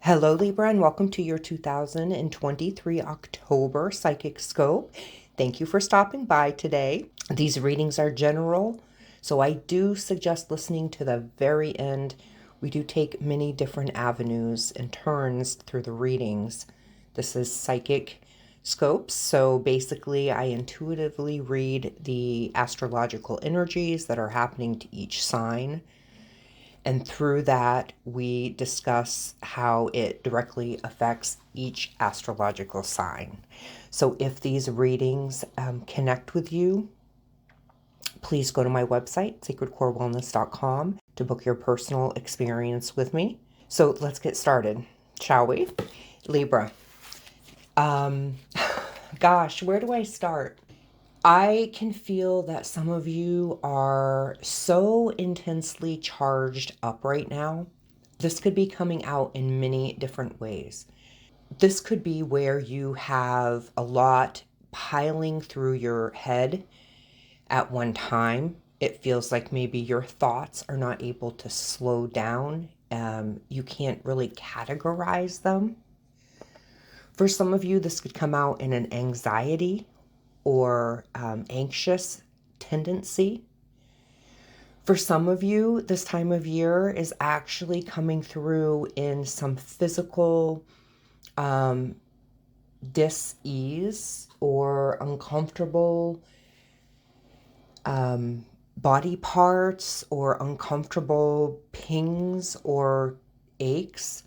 Hello, Libra, and welcome to your 2023 October Psychic Scope. Thank you for stopping by today. These readings are general, so I do suggest listening to the very end. We do take many different avenues and turns through the readings. This is Psychic Scopes, so basically I intuitively read the astrological energies that are happening to each sign. And through that, we discuss how it directly affects each astrological sign. So if these readings connect with you, please go to my website, sacredcorewellness.com, to book your personal experience with me. So let's get started, shall we? Libra. Gosh, where do I start? I can feel that some of you are so intensely charged up right now. This could be coming out in many different ways. This could be where you have a lot piling through your head at one time. It feels like maybe your thoughts are not able to slow down. You can't really categorize them. For some of you, this could come out in an anxiety or anxious tendency. For some of you, this time of year is actually coming through in some physical dis-ease or uncomfortable body parts or uncomfortable pings or aches,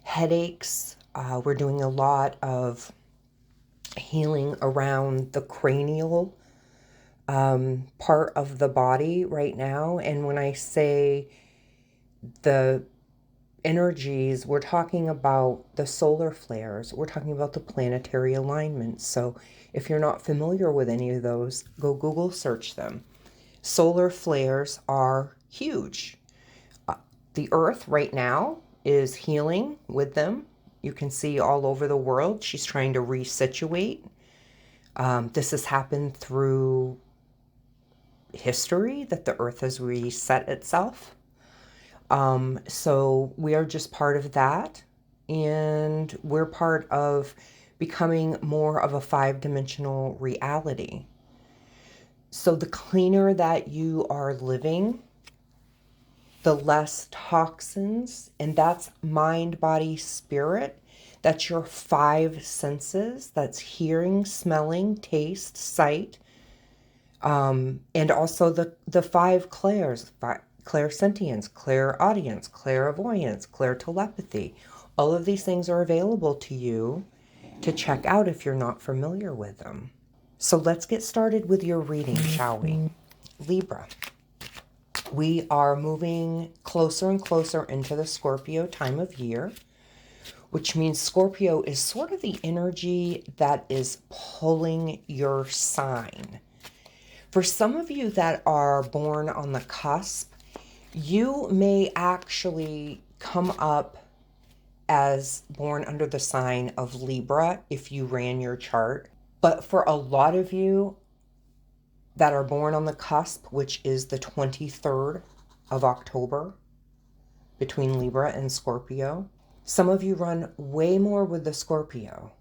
headaches. We're doing a lot of healing around the cranial part of the body right now. And when I say the energies, we're talking about the solar flares, we're talking about the planetary alignments. So if you're not familiar with any of those, go Google search them. Solar flares are huge. The Earth right now is healing with them. You can see all over the world, she's trying to resituate. This has happened through history, that the Earth has reset itself. So we are just part of that. And we're part of becoming more of a 5-dimensional reality. So the cleaner that you are living, the less toxins, and that's mind, body, spirit. That's your 5 senses. That's hearing, smelling, taste, sight, and also the 5 clairs, clairsentience, clairaudience, clairvoyance, clairtelepathy. All of these things are available to you to check out if you're not familiar with them. So let's get started with your reading, shall we? Libra. We are moving closer and closer into the Scorpio time of year, which means Scorpio is sort of the energy that is pulling your sign. For some of you that are born on the cusp, you may actually come up as born under the sign of Libra if you ran your chart. But for a lot of you that are born on the cusp, which is the 23rd of October, between Libra and Scorpio, some of you run way more with the Scorpio,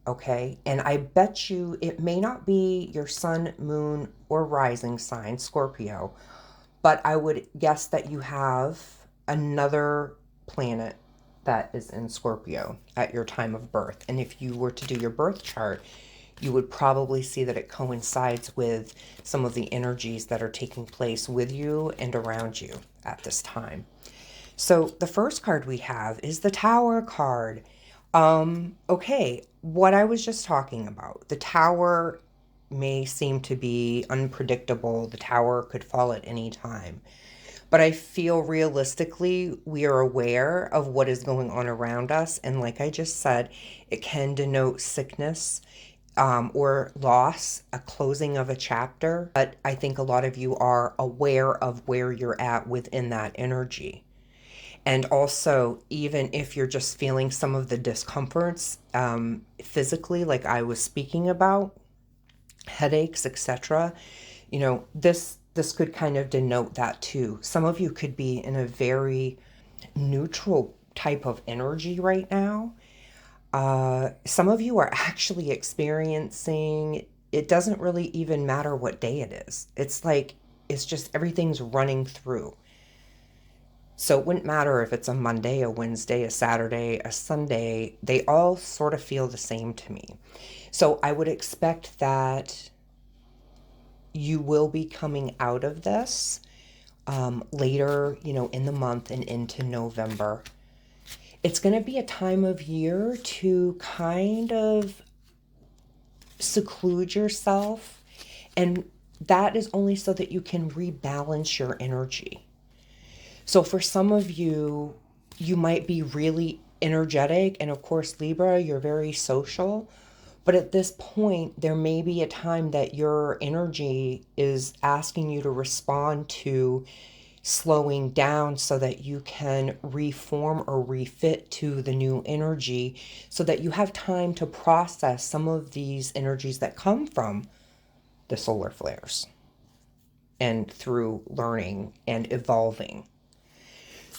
okay? And I bet you it may not be your sun, moon, or rising sign, Scorpio, but I would guess that you have another planet that is in Scorpio at your time of birth. And if you were to do your birth chart, you would probably see that it coincides with some of the energies that are taking place with you and around you at this time. So the first card we have is the Tower card. Okay, what I was just talking about. The Tower may seem to be unpredictable. The Tower could fall at any time. But I feel realistically, we are aware of what is going on around us. And like I just said, it can denote sickness, or loss, a closing of a chapter. But I think a lot of you are aware of where you're at within that energy. And also, even if you're just feeling some of the discomforts physically, like I was speaking about, headaches, etc., this could kind of denote that too. Some of you could be in a very neutral type of energy right now. Some of you are actually experiencing, it doesn't really even matter what day it is. It's like, it's just everything's running through. So it wouldn't matter if it's a Monday, a Wednesday, a Saturday, a Sunday. They all sort of feel the same to me. So I would expect that you will be coming out of this later, in the month and into November. It's going to be a time of year to kind of seclude yourself, and that is only so that you can rebalance your energy. So for some of you, you might be really energetic, and of course, Libra, you're very social. But at this point, there may be a time that your energy is asking you to respond to slowing down so that you can reform or refit to the new energy, so that you have time to process some of these energies that come from the solar flares and through learning and evolving.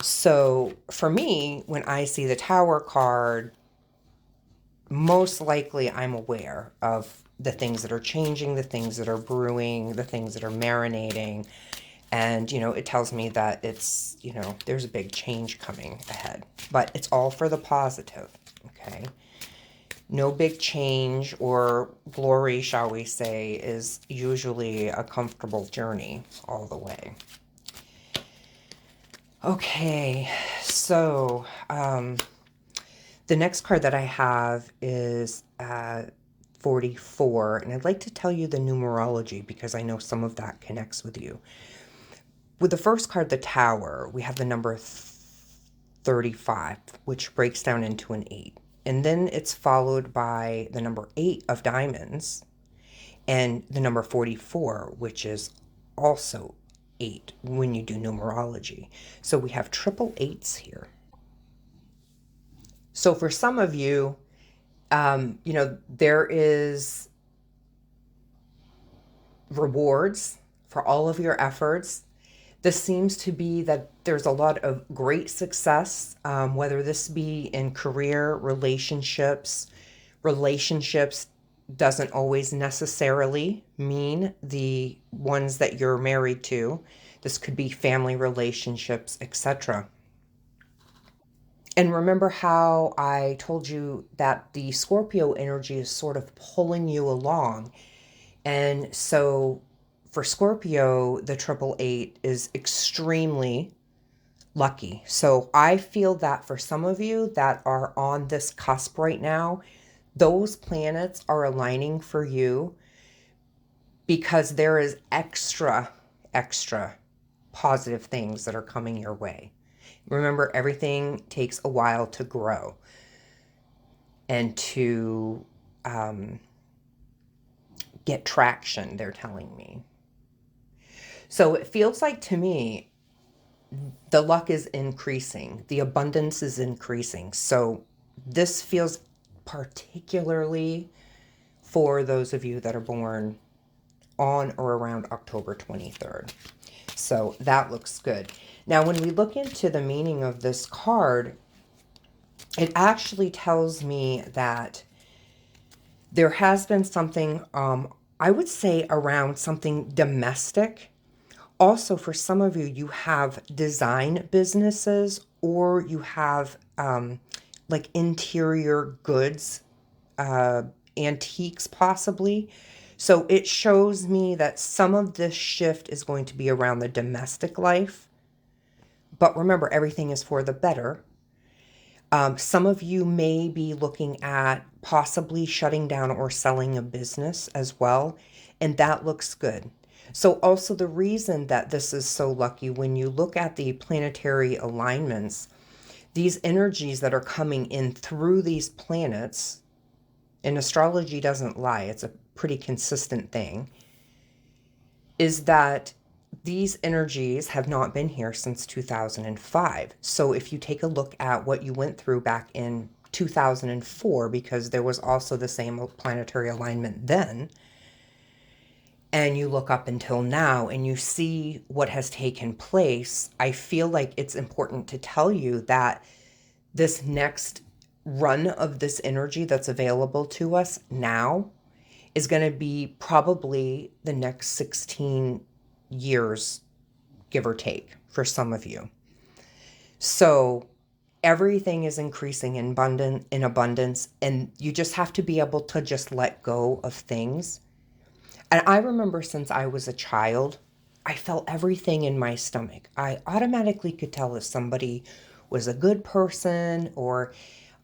So for me, when I see the Tower card, most likely I'm aware of the things that are changing, the things that are brewing, the things that are marinating. And, it tells me that it's, there's a big change coming ahead. But it's all for the positive, okay? No big change or glory, shall we say, is usually a comfortable journey all the way. Okay, so the next card that I have is 44, and I'd like to tell you the numerology because I know some of that connects with you. With the first card, the Tower, we have the number 35, which breaks down into an 8. And then it's followed by the number 8 of diamonds and the number 44, which is also 8 when you do numerology. So we have triple 8s here. So for some of you, there is rewards for all of your efforts. This seems to be that there's a lot of great success, whether this be in career, relationships. Relationships doesn't always necessarily mean the ones that you're married to. This could be family relationships, etc. And remember how I told you that the Scorpio energy is sort of pulling you along. And so for Scorpio, the 888 is extremely lucky. So I feel that for some of you that are on this cusp right now, those planets are aligning for you because there is extra positive things that are coming your way. Remember, everything takes a while to grow and to get traction, they're telling me. So it feels like to me, the luck is increasing. The abundance is increasing. So this feels particularly for those of you that are born on or around October 23rd. So that looks good. Now, when we look into the meaning of this card, it actually tells me that there has been something, I would say, around something domestic. Also, for some of you, you have design businesses or you have like interior goods, antiques possibly. So it shows me that some of this shift is going to be around the domestic life. But remember, everything is for the better. Some of you may be looking at possibly shutting down or selling a business as well. And that looks good. So also the reason that this is so lucky, when you look at the planetary alignments, these energies that are coming in through these planets, and astrology doesn't lie, it's a pretty consistent thing, is that these energies have not been here since 2005. So if you take a look at what you went through back in 2004, because there was also the same planetary alignment then, and you look up until now and you see what has taken place, I feel like it's important to tell you that this next run of this energy that's available to us now is going to be probably the next 16 years, give or take, for some of you. So everything is increasing in abundance, and you just have to be able to just let go of things. And I remember since I was a child, I felt everything in my stomach. I automatically could tell if somebody was a good person, or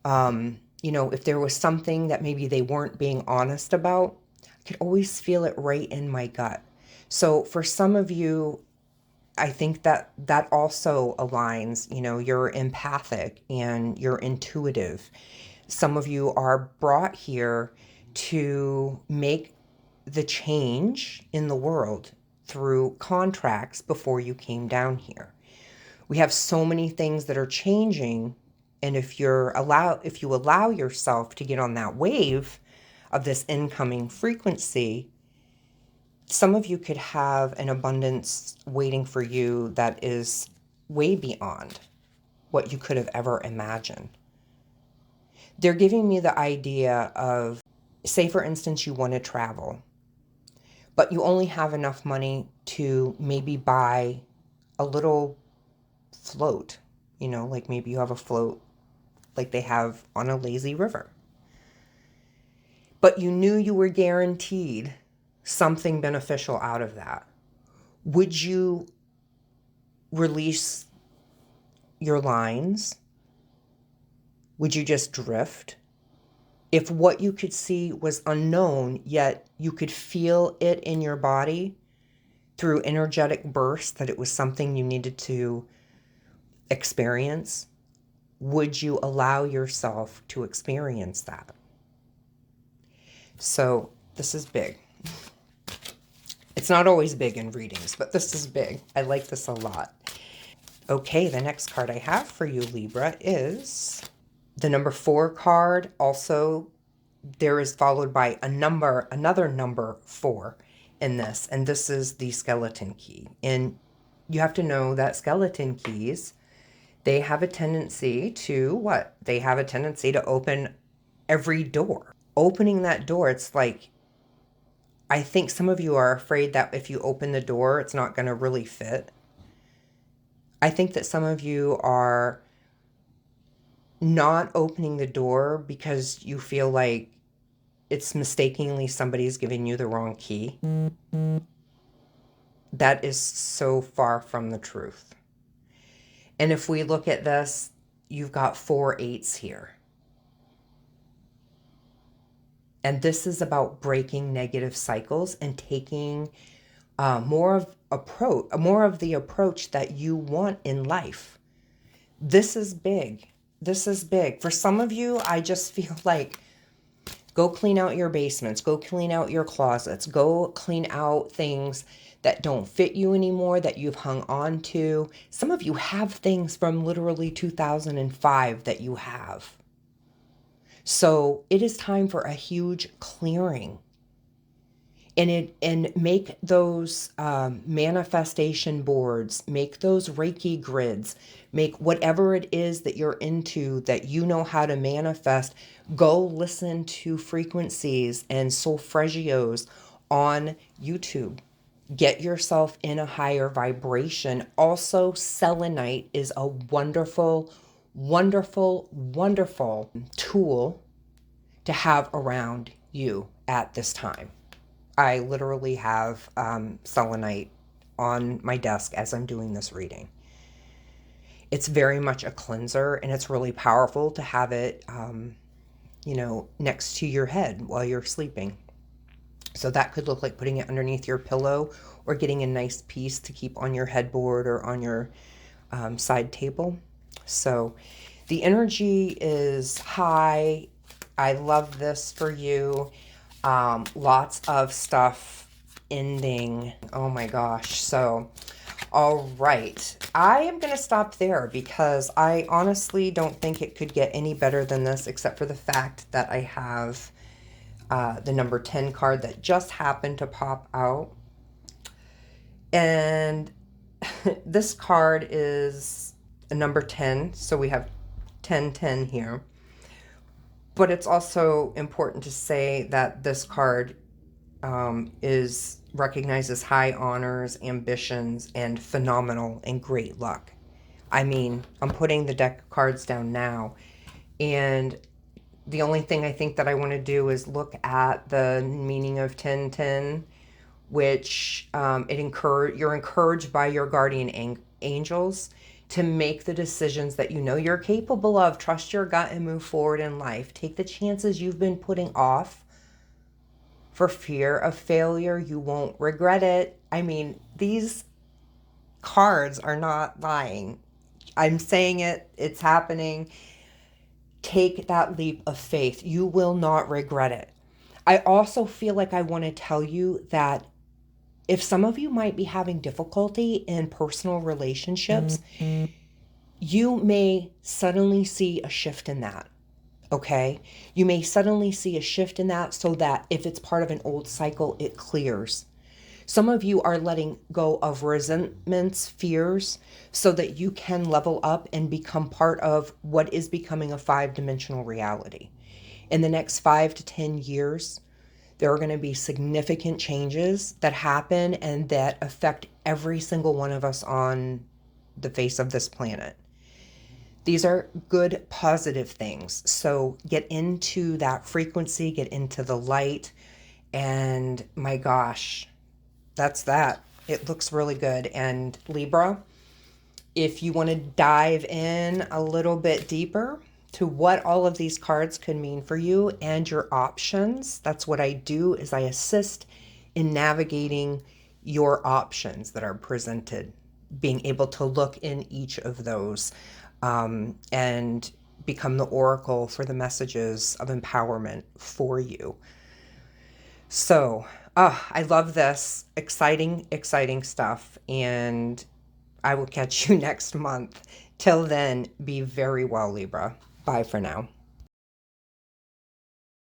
if there was something that maybe they weren't being honest about. I could always feel it right in my gut. So for some of you, I think that that also aligns. You're empathic and you're intuitive. Some of you are brought here to make the change in the world through contracts before you came down here. We have so many things that are changing, and if you allow yourself to get on that wave of this incoming frequency, some of you could have an abundance waiting for you that is way beyond what you could have ever imagined. They're giving me the idea of, say for instance, you want to travel, but you only have enough money to maybe buy a little float, like maybe you have a float like they have on a lazy river. But you knew you were guaranteed something beneficial out of that. Would you release your lines? Would you just drift? If what you could see was unknown, yet you could feel it in your body through energetic bursts that it was something you needed to experience, would you allow yourself to experience that? So this is big. It's not always big in readings, but this is big. I like this a lot. Okay, the next card I have for you, Libra, is the number 4 card. Also, there is followed by another number 4 in this, and this is the skeleton key. And you have to know that skeleton keys, they have a tendency to what? They have a tendency to open every door. Opening that door, it's like, I think some of you are afraid that if you open the door, it's not going to really fit. I think that some of you are not opening the door because you feel like it's mistakenly somebody's giving you the wrong key. That is so far from the truth. And if we look at this, you've got 4 8s here. And this is about breaking negative cycles and taking more of the approach that you want in life. This is big. This is big. For some of you, I just feel like go clean out your basements, go clean out your closets, go clean out things that don't fit you anymore, that you've hung on to. Some of you have things from literally 2005 that you have. So it is time for a huge clearing. And make those manifestation boards, make those Reiki grids, make whatever it is that you're into, that you know how to manifest. Go listen to frequencies and solfeggios on YouTube. Get yourself in a higher vibration. Also, selenite is a wonderful, wonderful, wonderful tool to have around you at this time. I literally have selenite on my desk as I'm doing this reading. It's very much a cleanser, and it's really powerful to have it, next to your head while you're sleeping. So that could look like putting it underneath your pillow or getting a nice piece to keep on your headboard or on your side table. So the energy is high. I love this for you. Lots of stuff ending. Oh my gosh. So, all right. I am going to stop there because I honestly don't think it could get any better than this, except for the fact that I have the number 10 card that just happened to pop out. And this card is a number 10. So we have 1010 here. But it's also important to say that this card is recognizes high honors, ambitions, and phenomenal and great luck. I mean, I'm putting the deck of cards down now, and the only thing I think that I want to do is look at the meaning of 1010, which you're encouraged by your guardian angels to make the decisions that you know you're capable of. Trust your gut and move forward in life. Take the chances you've been putting off for fear of failure. You won't regret it. I mean, these cards are not lying. I'm saying it, it's happening. Take that leap of faith. You will not regret it. I also feel like I want to tell you that if some of you might be having difficulty in personal relationships, you may suddenly see a shift in that. Okay? You may suddenly see a shift in that, so that if it's part of an old cycle, it clears. Some of you are letting go of resentments, fears, so that you can level up and become part of what is becoming a 5-dimensional reality. In the next 5 to 10 years, there are going to be significant changes that happen and that affect every single one of us on the face of this planet. These are good, positive things. So get into that frequency, get into the light, and my gosh, that's that. It looks really good. And Libra, if you want to dive in a little bit deeper to what all of these cards could mean for you and your options, that's what I do, is I assist in navigating your options that are presented, being able to look in each of those and become the oracle for the messages of empowerment for you. So, I love this. Exciting, exciting stuff. And I will catch you next month. Till then, be very well, Libra. Bye for now.